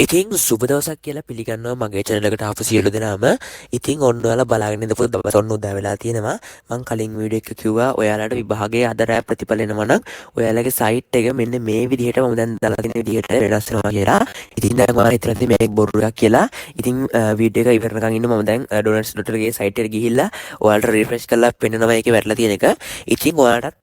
ඉතින් සුබ දවසක් කියලා පිළිගන්නවා මගේ channel එකට ආපු සියලු දෙනාම. ඉතින් ඔන්න ඔයාලා බලාගෙන ඉඳපු දවස් ඔන්න උදා වෙලා තියෙනවා. මම කලින් වීඩියෝ එකක කිව්වා ඔයාලට විභාගයේ අද රෑ ප්‍රතිඵල එනවා නම් ඔයාලගේ site එක මෙන්න මේ විදිහට මම දැන් දාලා තියෙන විදිහට වෙනස් වෙනවා කියලා. ඉතින් දැන් ඔයාලා හිතලා තියෙන්නේ මේක බොරුවක් කියලා. ඉතින් වීඩියෝ එක ඉවරනකන් ඉන්න මම දැන් donors.lk site එකට ගිහිල්ලා ඔයාලට refresh කරලා පෙන්නනවා මේකේ වැටලා තියෙන එක. ඉතින් ඔයාලට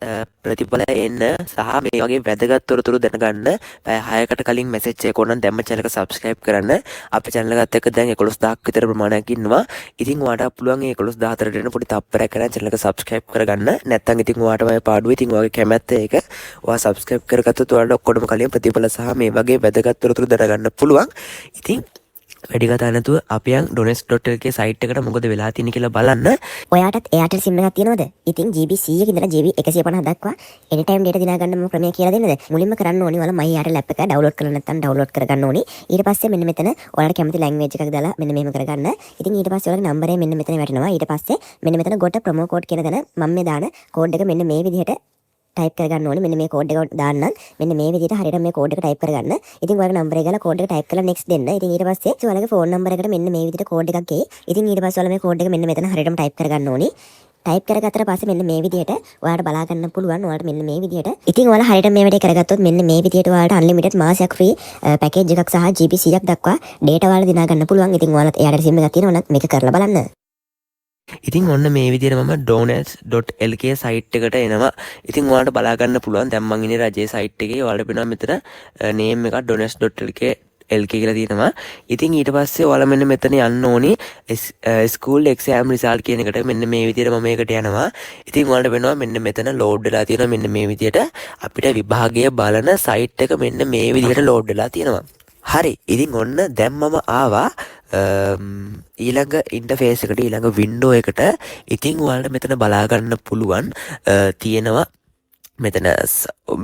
ප්‍රතිඵල එන්න සහ මේ වගේ වැදගත් තොරතුරු දැනගන්න පැය 6කට කලින් message එකක් ඕනනම් දැම්ම channel එක subscribe කරන්න. අපේ channel එකත් එක්ක දැන් 11000ක් විතර ප්‍රමාණයක් ඉන්නවා. ඉතින් ඔයාලට පුළුවන් මේ 11000ට එන්න පොඩි තප්පරයක් කරන් channel එක subscribe කරගන්න. නැත්නම් ඉතින් ඔයාලට මම පාඩුවේ ඉතින් ඔයාගේ කැමැත්ත ඒක ඔයා subscribe කරගත්තොත් ඔයාලට ඔක්කොටම කලින් ප්‍රතිඵල සහ මේ වගේ වැදගත් තොරතුරු දැනගන්න පුළුවන්. ඉතින් වැඩි කතා නැතුව අපි යන් donors.lk site එකට මොකද වෙලා තියෙන්නේ කියලා බලන්න. ඔයාටත් Airtel SIM එකක් තියෙනවද? ඉතින් GB 100ක ඉඳලා GB 150 දක්වා anytime data දිනා ගන්න මම ක්‍රමය කියලා දෙන්නද? මුලින්ම කරන්න ඕනි ඔයාලා My Airtel app එක download කරලා නැත්නම් download කරගන්න ඕනි. ඊට පස්සේ මෙන්න මෙතන ඔයාලට කැමති language එකක් දාලා මෙන්න මෙහෙම කරගන්න. ඉතින් ඊට පස්සේ ඔයාලගේ number එක මෙන්න මෙතන වැටෙනවා. ඊට පස්සේ මෙන්න මෙතන got promo code කියන තැන මම මේ දාන code එක මෙන්න මේ විදිහට type කරගන්න ඕනේ. මෙන්න මේ code එක දාන්නම්. මෙන්න මේ විදිහට හරියට මේ code එක type කරගන්න. ඉතින් ඔයාලගේ number එක ගාලා code එක type කරලා next දෙන්න. ඉතින් ඊට පස්සේ ඔයාලගේ phone number එකට මෙන්න මේ විදිහට code එකක් එයි. ඉතින් ඊට පස්සේ ඔයාලා මේ code එක මෙන්න මෙතන හරියටම type කරගන්න ඕනේ. ටයිප් කරගත්තට පස්සේ මෙන්න මේ විදිහට ඔයාලට බලා ගන්න පුළුවන්. ඔයාලට මෙන්න මේ විදිහට. ඉතින් ඔයාලා හරියට මේ වැඩේ කරගත්තොත් මෙන්න මේ විදිහට ඔයාලට unlimited මාසයක් free package එකක් සහ GB 100ක් දක්වා data ඔයාලා දිනා ගන්න පුළුවන්. ඉතින් ඔයාලත් Airtel SIM එකක් තියෙනවා නම් මේක කරලා බලන්න. ඉතින් ඔන්න මේ විදිහට මම donors.lk site එකට එනවා. ඉතින් ඔයාලට බලා ගන්න පුළුවන්. දැන් මම ඉන්නේ රජයේ site එකේ. ඔයාලට පේනවා මෙතන name එකක් donors.lk කියලා තියෙනවා. ඉතින් ඊට පස්සේ ඔයාලා මෙන්න මෙතන යන්න ඕනි school exam result කියන එකට. මෙන්න මේ විදිහට මම මේකට යනවා. ඉතින් ඔයාලට වෙනවා මෙන්න මෙතන load වෙලා තියෙනවා. මෙන්න මේ විදිහට අපිට විභාගය බලන site එක මෙන්න මේ විදිහට load වෙලා තියෙනවා. හරි. ඉතින් ඔන්න දැන් මම ආවා ඊළඟ ඉන්ටර්ෆේස් එකට, ඊළඟ වින්ඩෝ එකට. ඉතින් ඔයාලට මෙතන බලා ගන්න පුළුවන් තියෙනවා මෙතන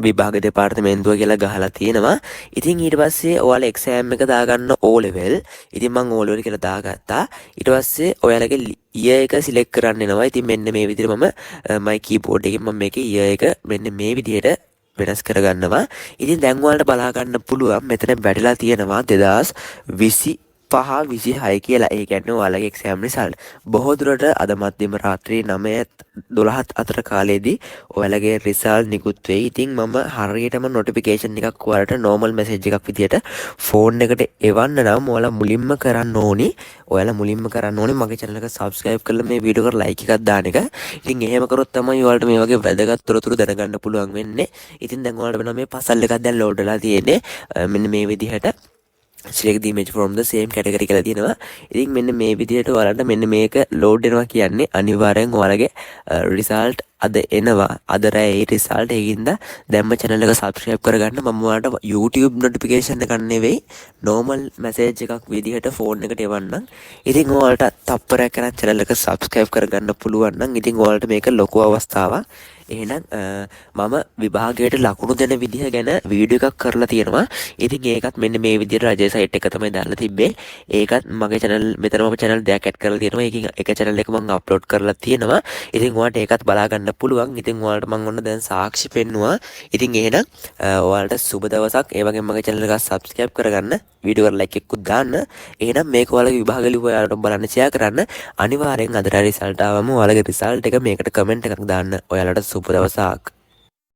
විභාග දෙපාර්තමේන්තුව කියලා ගහලා තියෙනවා. ඉතින් ඊට පස්සේ ඔයාලා එක්සෑම් එක දාගන්න O level. ඉතින් මම O level කියලා දාගත්තා. ඊට පස්සේ ඔයාලගේ year එක select කරන්න එනවා. ඉතින් මෙන්න මේ විදිහට මම my keyboard එකෙන් මම මේකේ year එක මෙන්න මේ විදිහට වෙනස් කරගන්නවා. ඉතින් දැන් ඔයාලට බලා ගන්න පුළුවන් මෙතන වැටලා තියෙනවා 2025 26 කියලා. ඒ කියන්නේ ඔයාලගේ එක්සෑම් රිසල්ට්. බොහෝ දුරට අද මධ්‍යම රාත්‍රී 9:12 අතර කාලයේදී ඔයාලගේ රිසල්ට් නිකුත් වෙයි. ඉතින් මම හරියටම නොටිෆිකේෂන් එකක් ඔයාලට normal message එකක් විදියට ෆෝන් එකට එවන්න නම් ඔයාලා මුලින්ම කරන්න ඕනි මගේ channel එක subscribe කරලා මේ වීඩියෝ එකට like එකක් දාන එක. ඉතින් එහෙම කරොත් තමයි ඔයාලට මේ වගේ වැදගත් තොරතුරු දැනගන්න පුළුවන් වෙන්නේ. ඉතින් දැන් ඔයාලට වෙනවා මේ puzzle එකක් දැන් load වෙලා තියෙන්නේ. මෙන්න මේ විදිහට select the image from the same category කියලා තියෙනවා. ඉතින් මෙන්න මේ විදිහට ඔයාලට මෙන්න මේක load වෙනවා කියන්නේ අනිවාර්යෙන් ඔයාලගේ result අද එනවා. අද රෑ ඒ result එකකින්ද දැම්ම channel එක subscribe කරගන්න. මම ඔයාලට YouTube notification එකක් නෙවෙයි normal message එකක් විදිහට phone එකට එවන්නම්. ඉතින් ඔයාලට තප්පරයක් කරන් channel එක subscribe කරගන්න පුළුවන් නම් ඉතින් ඔයාලට මේක ලොකු අවස්ථාවක්. එහෙනම් මම විභාගයට ලකුණු දෙන විදිහ ගැන වීඩියෝ එකක් කරලා තියෙනවා. ඉතින් ඒකත් මෙන්න මේ විදිහට රජයේ සයිට් එක තමයි දාලා තිබ්බේ. ඒකත් මගේ channel මෙතන මම channel දෙකක් add කරලා තියෙනවා. ඒකෙන් එක channel එක මම upload කරලා තියෙනවා. ඉතින් ඔයාලට ඒකත් බලා ගන්න පුළුවන්. ඉතින් ඔයාලට මම ඔන්න දැන් සාක්ෂි පෙන්නුවා. ඉතින් එහෙනම් ඔයාලට සුබ දවසක්. ඒ වගේම මගේ channel එක subscribe කරගන්න. වීඩියෝ එකට like එකකුත් දාන්න. එහෙනම් මේක ඔයාලගේ විභාග ලියුම ඔයාලට බලන්න share කරන්න. අනිවාර්යෙන් අද result ආවම ඔයාලගේ result එක මේකට comment එකක් දාන්න. ඔයාලට සුබ දවසක්.